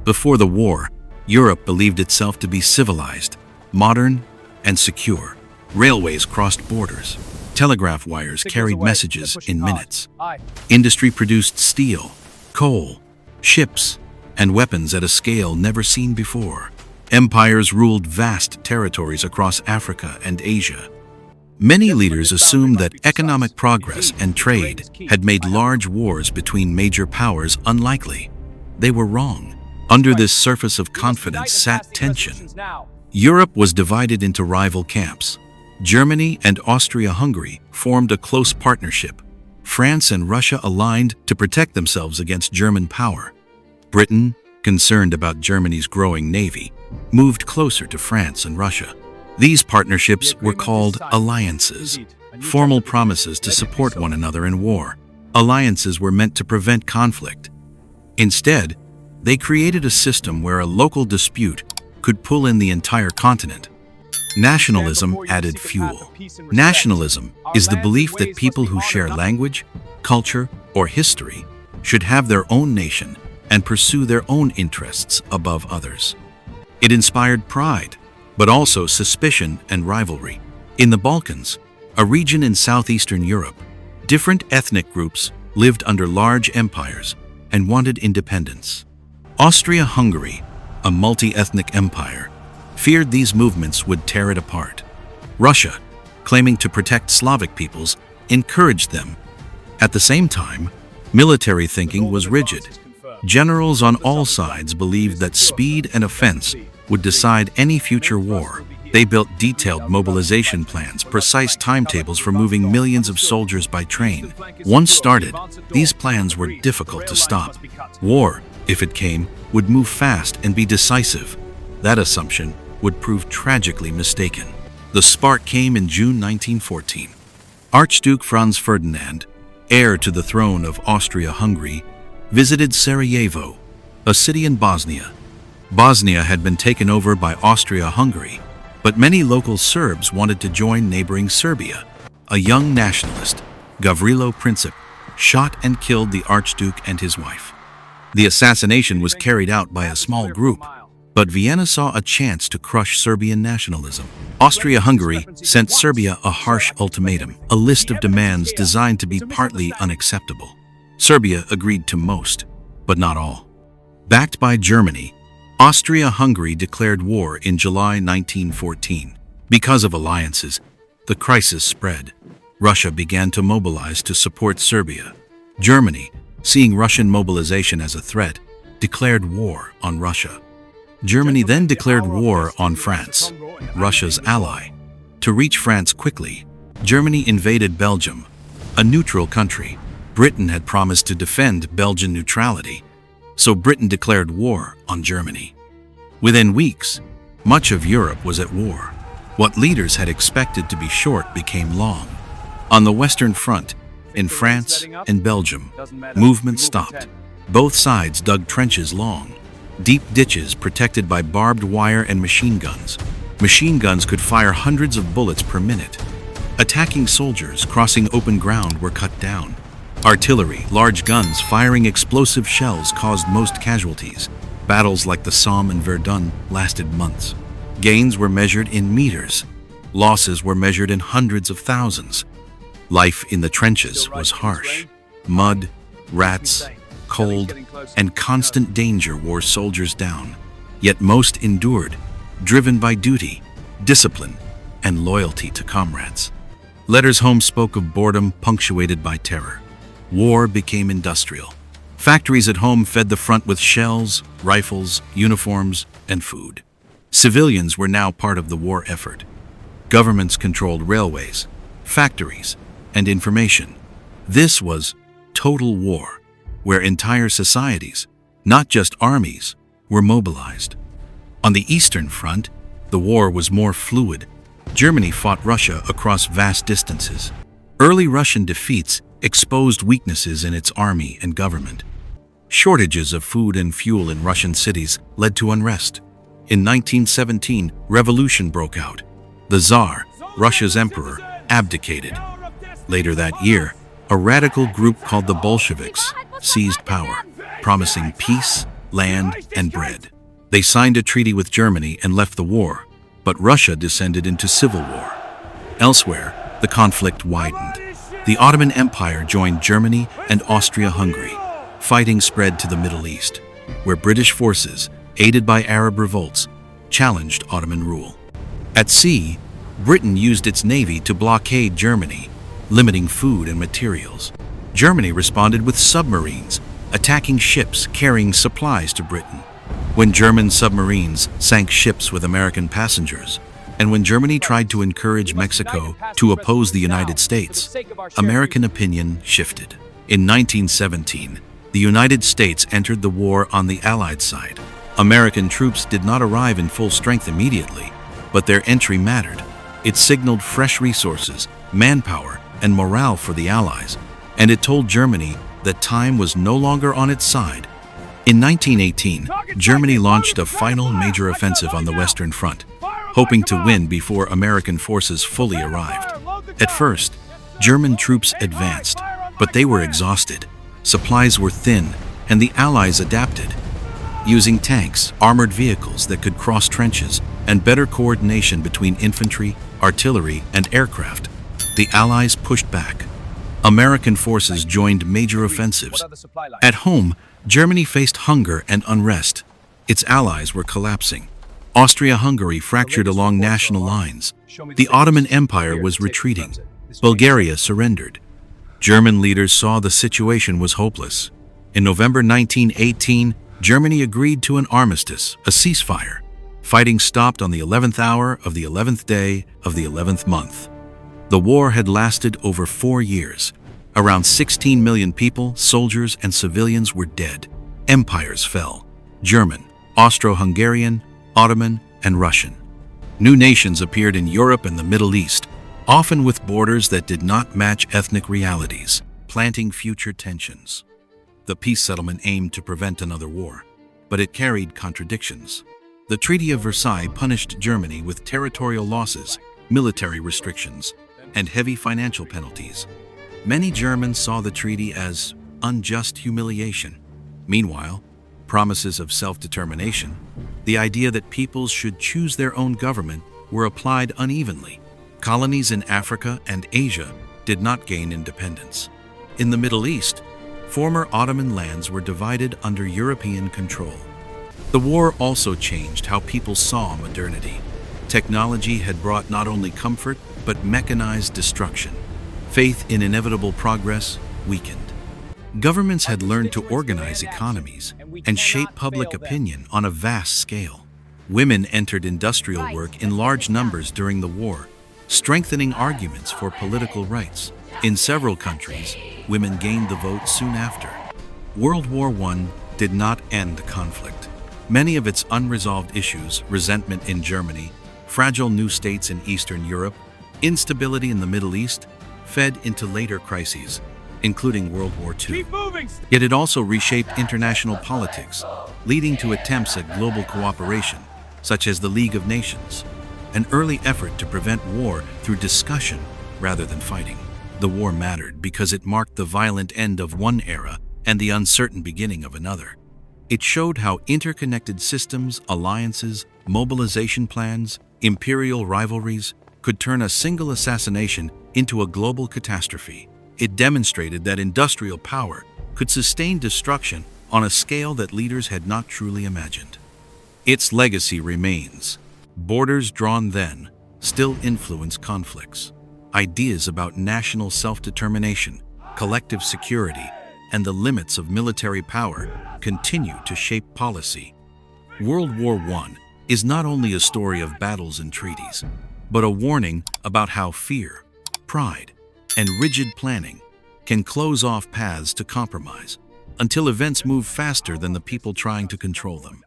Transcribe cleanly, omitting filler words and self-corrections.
Before the war, Europe believed itself to be civilized, modern, and secure. Railways crossed borders. Telegraph wires carried messages in minutes. Industry produced steel, coal, ships, and weapons at a scale never seen before. Empires ruled vast territories across Africa and Asia. Many leaders assumed that economic progress and trade had made large wars between major powers unlikely. They were wrong. Under this surface of confidence sat tension. Europe was divided into rival camps. Germany and Austria-Hungary formed a close partnership. France and Russia aligned to protect themselves against German power. Britain, concerned about Germany's growing navy, moved closer to France and Russia. These partnerships were called alliances, formal promises to support one another in war. Alliances were meant to prevent conflict. Instead, they created a system where a local dispute could pull in the entire continent. Nationalism added fuel. Nationalism is the belief that people who share language, culture, or history should have their own nation and pursue their own interests above others. It inspired pride, but also suspicion and rivalry. In the Balkans, a region in southeastern Europe, different ethnic groups lived under large empires and wanted independence. Austria-Hungary, a multi-ethnic empire, feared these movements would tear it apart. Russia, claiming to protect Slavic peoples, encouraged them. At the same time, military thinking was rigid. Generals on all sides believed that speed and offense would decide any future war. They built detailed mobilization plans, precise timetables for moving millions of soldiers by train. Once started, these plans were difficult to stop. War, if it came, would move fast and be decisive. That assumption would prove tragically mistaken. The spark came in June 1914. Archduke Franz Ferdinand, heir to the throne of Austria-Hungary, visited Sarajevo, a city in Bosnia. Bosnia had been taken over by Austria-Hungary, but many local Serbs wanted to join neighboring Serbia. A young nationalist, Gavrilo Princip, shot and killed the Archduke and his wife. The assassination was carried out by a small group, but Vienna saw a chance to crush Serbian nationalism. Austria-Hungary sent Serbia a harsh ultimatum, a list of demands designed to be partly unacceptable. Serbia agreed to most, but not all. Backed by Germany, Austria-Hungary declared war in July 1914. Because of alliances, the crisis spread. Russia began to mobilize to support Serbia. Germany, seeing Russian mobilization as a threat, declared war on Russia. Germany then declared war on France, Russia's ally. To reach France quickly, Germany invaded Belgium, a neutral country. Britain had promised to defend Belgian neutrality, so Britain declared war on Germany. Within weeks, much of Europe was at war. What leaders had expected to be short became long. On the Western Front, in France and Belgium, movement stopped. Both sides dug trenches long, deep ditches protected by barbed wire and machine guns. Machine guns could fire hundreds of bullets per minute. Attacking soldiers crossing open ground were cut down. Artillery, large guns firing explosive shells caused most casualties. Battles like the Somme and Verdun lasted months. Gains were measured in meters. Losses were measured in hundreds of thousands. Life in the trenches was harsh. Mud, rats, cold, and constant danger wore soldiers down. Yet most endured, driven by duty, discipline, and loyalty to comrades. Letters home spoke of boredom punctuated by terror. War became industrial. Factories at home fed the front with shells, rifles, uniforms, and food. Civilians were now part of the war effort. Governments controlled railways, factories, and information. This was total war, where entire societies, not just armies, were mobilized. On the Eastern Front, the war was more fluid. Germany fought Russia across vast distances. Early Russian defeats exposed weaknesses in its army and government. Shortages of food and fuel in Russian cities led to unrest. In 1917, revolution broke out. The Tsar, Russia's emperor, abdicated. Later that year, a radical group called the Bolsheviks seized power, promising peace land, and bread. They signed a treaty with Germany and left the war, but Russia descended into civil war. Elsewhere, the conflict widened. The Ottoman Empire joined Germany and Austria-Hungary. Fighting spread to the Middle East, where British forces, aided by Arab revolts, challenged Ottoman rule. At sea, Britain used its navy to blockade Germany, limiting food and materials. Germany responded with submarines, attacking ships carrying supplies to Britain. When German submarines sank ships with American passengers, and when Germany tried to encourage Mexico to oppose the United States, American opinion shifted. In 1917, the United States entered the war on the Allied side. American troops did not arrive in full strength immediately, but their entry mattered. It signaled fresh resources, manpower, and morale for the Allies, and it told Germany that time was no longer on its side. In 1918, Germany launched a final major offensive on the Western Front, hoping to win before American forces fully arrived. At first, German troops advanced, but they were exhausted. Supplies were thin, and the Allies adapted. Using tanks, armored vehicles that could cross trenches, and better coordination between infantry, artillery, and aircraft, the Allies pushed back. American forces joined major offensives. At home, Germany faced hunger and unrest. Its allies were collapsing. Austria-Hungary fractured along national lines. The Ottoman Empire was retreating. Bulgaria surrendered. German leaders saw the situation was hopeless. In November 1918, Germany agreed to an armistice, a ceasefire. Fighting stopped on the 11th hour of the 11th day of the 11th month. The war had lasted over 4 years. Around 16 million people, soldiers, and civilians were dead. Empires fell: German, Austro-Hungarian, Ottoman, and Russian. New nations appeared in Europe and the Middle East, often with borders that did not match ethnic realities, planting future tensions. The peace settlement aimed to prevent another war, but it carried contradictions. The Treaty of Versailles punished Germany with territorial losses, military restrictions, and heavy financial penalties. Many Germans saw the treaty as unjust humiliation. Meanwhile, promises of self-determination, the idea that peoples should choose their own government, were applied unevenly. Colonies in Africa and Asia did not gain independence. In the Middle East, former Ottoman lands were divided under European control. The war also changed how people saw modernity. Technology had brought not only comfort, but mechanized destruction. Faith in inevitable progress weakened. Governments had learned to organize economies and shape public opinion on a vast scale. Women entered industrial work in large numbers during the war, strengthening arguments for political rights. In several countries, women gained the vote soon after. World War I did not end the conflict. Many of its unresolved issues, resentment in Germany, fragile new states in Eastern Europe, instability in the Middle East, fed into later crises, including World War II. Yet it also reshaped international politics, leading to attempts at global cooperation, such as the League of Nations, an early effort to prevent war through discussion rather than fighting. The war mattered because it marked the violent end of one era and the uncertain beginning of another. It showed how interconnected systems, alliances, mobilization plans, imperial rivalries could turn a single assassination into a global catastrophe. It demonstrated that industrial power could sustain destruction on a scale that leaders had not truly imagined. Its legacy remains. Borders drawn then still influence conflicts. Ideas about national self-determination, collective security, and the limits of military power continue to shape policy. World War I is not only a story of battles and treaties, but a warning about how fear, pride, and rigid planning can close off paths to compromise until events move faster than the people trying to control them.